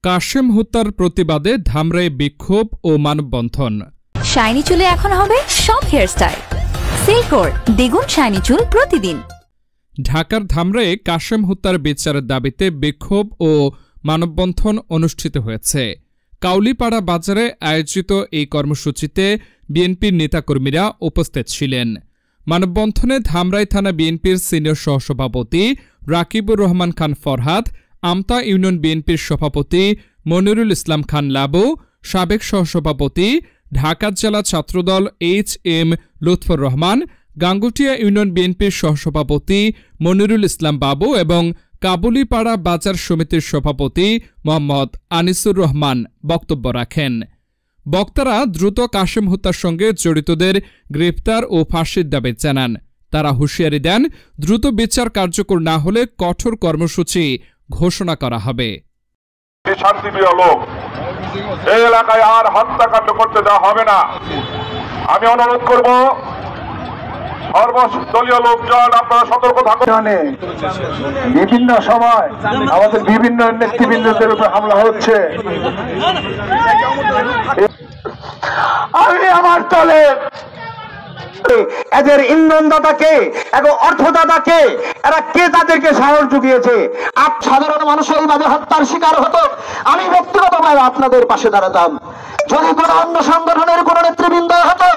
কাশেম হত্যার প্রতিবাদে ধামরায় বিক্ষোভ ও মানববন্ধন। শাইনি চুলে এখন হবে সব হেয়ারস্টাইল। সিল্কোর দ্বিগুণ শাইনি চুল প্রতিদিন। ঢাকার ধামরায় কাশেম হত্যার বিচারের দাবিতে বিক্ষোভ ও মানববন্ধন অনুষ্ঠিত হয়েছে। কাউলিপাড়া বাজারে আয়োজিত এই কর্মসূচিতে বিএনপির নেতাকর্মীরা উপস্থিত ছিলেন। মানববন্ধনে ধামরাই থানা বিএনপির সিনিয়র সহসভাপতি রাকিবুর রহমান খান ফরহাদ, আমতা ইউনিয়ন বিএনপির সভাপতি মনিরুল ইসলাম খান লাবু, সাবেক সহসভাপতি ঢাকা জেলা ছাত্রদল HM লুৎফর রহমান, গাঙ্গুটিয়া ইউনিয়ন বিএনপির সহসভাপতি মনিরুল ইসলাম বাবু এবং কাবুলিপাড়া বাজার সমিতির সভাপতি মোহাম্মদ আনিসুর রহমান বক্তব্য রাখেন। বক্তারা দ্রুত কাশেম হত্যার সঙ্গে জড়িতদের গ্রেপ্তার ও ফাঁসির দাবি জানান। তারা হুঁশিয়ারি দেন, দ্রুত বিচার কার্যকর না হলে কঠোর কর্মসূচি ঘোষণা করা হবে। শান্তিপ্রিয় লোক, এই এলাকায় আর হত্যাকাণ্ড করতে দেওয়া হবে না। আমি অনুরোধ করব সর্বদলীয় লোকজন আপনারা সতর্ক থাকুন। বিভিন্ন সময় আমাদের বিভিন্ন নেতৃবৃন্দদের উপর হামলা হচ্ছে। আমি আমার দলে এদের ইন্ধনদাতাকে এবং অর্থদাতাকে এরা কে তাদেরকে সাহস জুগিয়েছে? সাধারণ মানুষ এইভাবে হত্যার শিকার হতো, আমি ব্যক্তিগতভাবে আপনাদের পাশে দাঁড়াতাম। যদি কোনো অন্য সংগঠনের কোন নেতৃবৃন্দ হতো,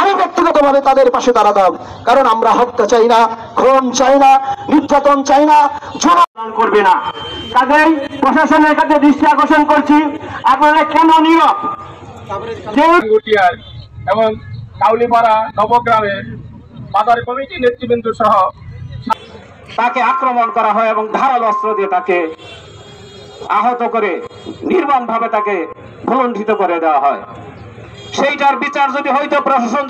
আমি ব্যক্তিগতভাবে তাদের পাশে দাঁড়াতাম। কারণ আমরা হত্যা চাই না, খুন চাই না, নির্যাতন চাই না, জুলুম করবে না। কাজেই প্রশাসনের কাছে দৃষ্টি আকর্ষণ করছি, আপনারা কেন নীরব? এবং কাউলিপাড়া নবগ্রামের বাজার কমিটি নেতৃবৃন্দ সহ তাকে আক্রমণ করা হয় এবং ধারালো অস্ত্র দিয়ে তাকে আহত করে নির্মমভাবে তাকে ভুলণ্ঠিত করে দেওয়া হয়। সেইটার বিচার যদি হয়তো প্রশাসন